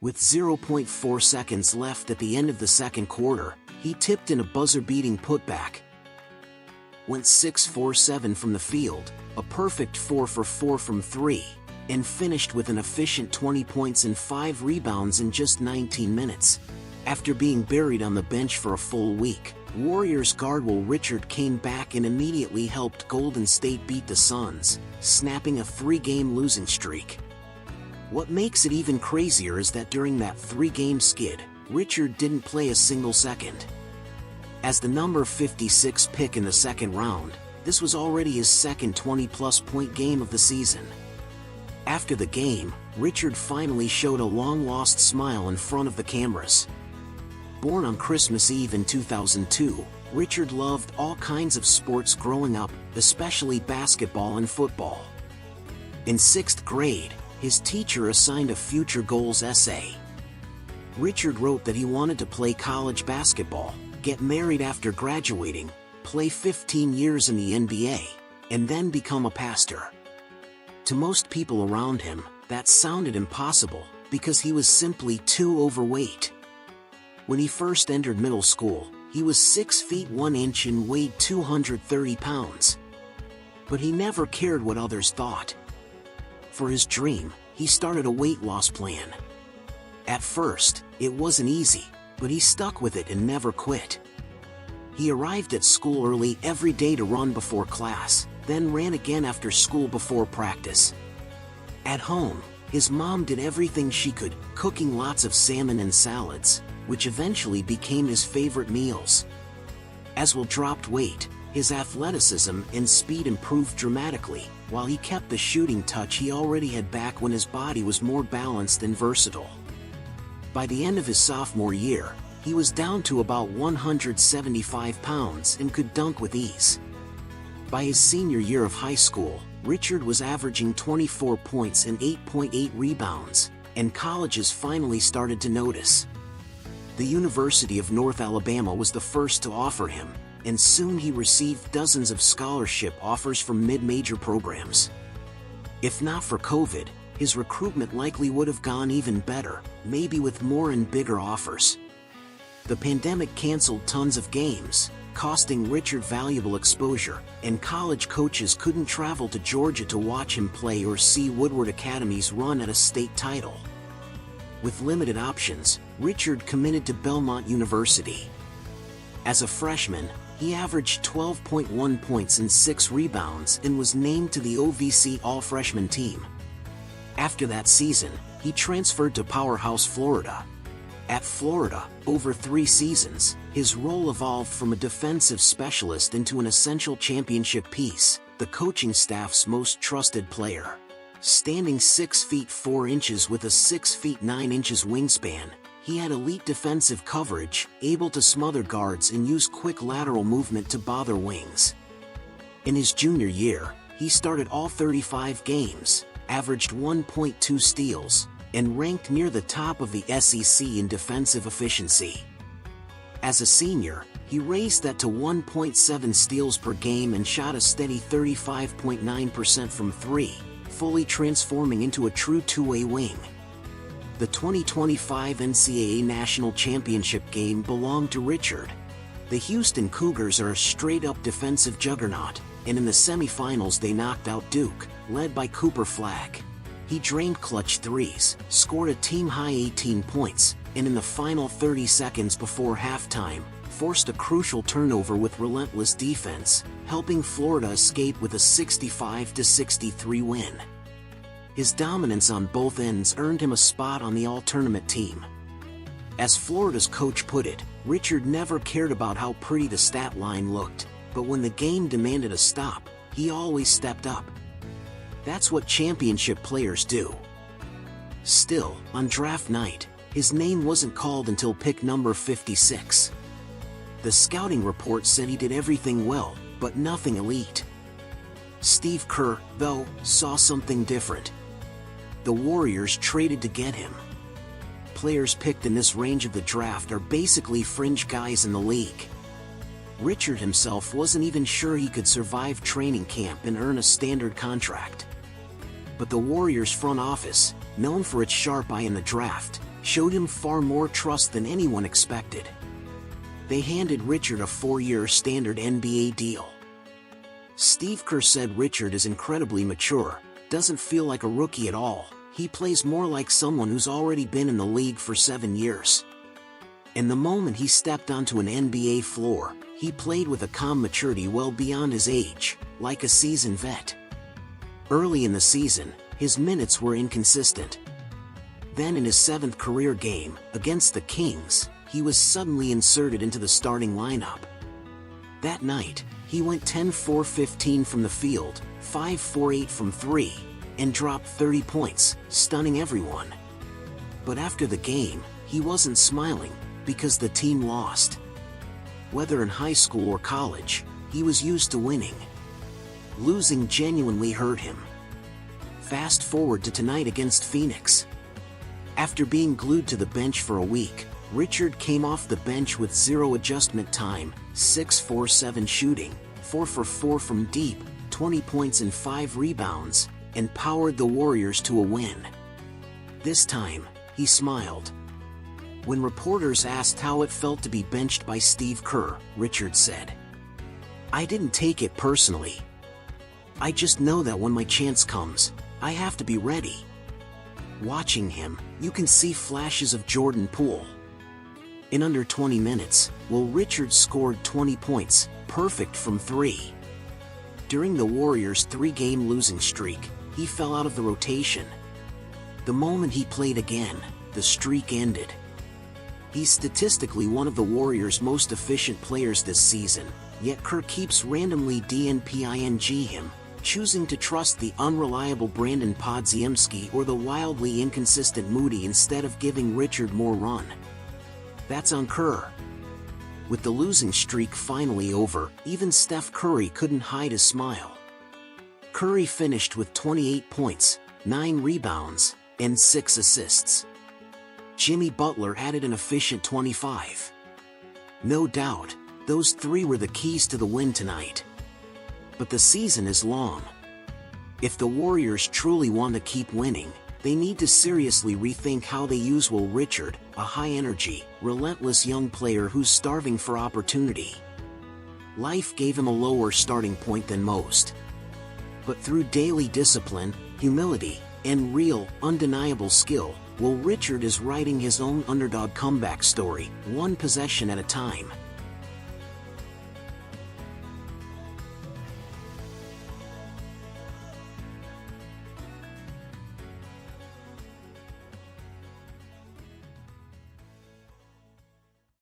With 0.4 seconds left at the end of the second quarter, he tipped in a buzzer-beating putback. Went 6-for-7 from the field, a perfect 4 for 4 from 3, and finished with an efficient 20 points and 5 rebounds in just 19 minutes. After being buried on the bench for a full week, Warriors guard Will Richard came back and immediately helped Golden State beat the Suns, snapping a 3-game losing streak. What makes it even crazier is that during that 3-game skid, Richard didn't play a single second. As the number 56 pick in the second round, this was already his second 20-plus point game of the season. After the game, Richard finally showed a long-lost smile in front of the cameras. Born on Christmas Eve in 2002, Richard loved all kinds of sports growing up, especially basketball and football. In 6th grade, his teacher assigned a future goals essay. Richard wrote that he wanted to play college basketball, get married after graduating, play 15 years in the NBA, and then become a pastor. To most people around him, that sounded impossible, because he was simply too overweight. When he first entered middle school, he was 6 feet 1 inch and weighed 230 pounds. But he never cared what others thought. For his dream, he started a weight loss plan. At first, it wasn't easy, but he stuck with it and never quit. He arrived at school early every day to run before class, then ran again after school before practice. At home, his mom did everything she could, cooking lots of salmon and salads, which eventually became his favorite meals. As Will dropped weight, his athleticism and speed improved dramatically, while he kept the shooting touch he already had back when his body was more balanced and versatile. By the end of his sophomore year, he was down to about 175 pounds and could dunk with ease. By his senior year of high school, Richard was averaging 24 points and 8.8 rebounds, and colleges finally started to notice. The University of North Alabama was the first to offer him, and soon he received dozens of scholarship offers from mid-major programs. If not for COVID, his recruitment likely would have gone even better, maybe with more and bigger offers. The pandemic canceled tons of games, costing Richard valuable exposure, and college coaches couldn't travel to Georgia to watch him play or see Woodward Academy's run at a state title. With limited options, Richard committed to Belmont University. As a freshman, he averaged 12.1 points and 6 rebounds and was named to the OVC All-Freshman team. After that season, he transferred to Powerhouse, Florida. At Florida, over 3 seasons, his role evolved from a defensive specialist into an essential championship piece, the coaching staff's most trusted player. Standing 6 feet 4 inches with a 6 feet 9 inches wingspan, he had elite defensive coverage, able to smother guards and use quick lateral movement to bother wings. In his junior year, he started all 35 games, averaged 1.2 steals, and ranked near the top of the SEC in defensive efficiency. As a senior, he raised that to 1.7 steals per game and shot a steady 35.9% from 3, fully transforming into a true two-way wing. The 2025 NCAA National Championship game belonged to Richard. The Houston Cougars are a straight-up defensive juggernaut, and in the semifinals they knocked out Duke, led by Cooper Flagg. He drained clutch threes, scored a team-high 18 points, and in the final 30 seconds before halftime, forced a crucial turnover with relentless defense, helping Florida escape with a 65-63 win. His dominance on both ends earned him a spot on the All-Tournament team. As Florida's coach put it, Richard never cared about how pretty the stat line looked, but when the game demanded a stop, he always stepped up. That's what championship players do. Still, on draft night, his name wasn't called until pick number 56. The scouting report said he did everything well, but nothing elite. Steve Kerr, though, saw something different. The Warriors traded to get him. Players picked in this range of the draft are basically fringe guys in the league. Richard himself wasn't even sure he could survive training camp and earn a standard contract. But the Warriors front office, known for its sharp eye in the draft, showed him far more trust than anyone expected. They handed Richard a 4-year standard NBA deal. Steve Kerr said Richard is incredibly mature, doesn't feel like a rookie at all, he plays more like someone who's already been in the league for 7 years. And the moment he stepped onto an NBA floor, he played with a calm maturity well beyond his age, like a seasoned vet. Early in the season, his minutes were inconsistent. Then in his 7th career game, against the Kings, he was suddenly inserted into the starting lineup. That night, he went 10-4-15 from the field, 5-4-8 from 3, and dropped 30 points, stunning everyone. But after the game, he wasn't smiling, because the team lost. Whether in high school or college, he was used to winning. Losing genuinely hurt him. Fast forward to tonight against Phoenix. After being glued to the bench for a week, Richard came off the bench with 0 adjustment time, 6-4-7 shooting, 4-for-4 from deep, 20 points and 5 rebounds, and powered the Warriors to a win. This time, he smiled. When reporters asked how it felt to be benched by Steve Kerr, Richard said, "I didn't take it personally. I just know that when my chance comes, I have to be ready." Watching him, you can see flashes of Jordan Poole. In under 20 minutes, Richard scored 20 points, perfect from 3. During the Warriors' 3-game losing streak, he fell out of the rotation. The moment he played again, the streak ended. He's statistically one of the Warriors' most efficient players this season, yet Kerr keeps randomly DNPing him, choosing to trust the unreliable Brandon Podziemski or the wildly inconsistent Moody instead of giving Richard more run. That's on Kerr. With the losing streak finally over, even Steph Curry couldn't hide his smile. Curry finished with 28 points, 9 rebounds, and 6 assists. Jimmy Butler added an efficient 25. No doubt, those 3 were the keys to the win tonight. But the season is long. If the Warriors truly want to keep winning, they need to seriously rethink how they use Richard, a high-energy, relentless young player who's starving for opportunity. Life gave him a lower starting point than most. But through daily discipline, humility, and real, undeniable skill, Richard is writing his own underdog comeback story, one possession at a time.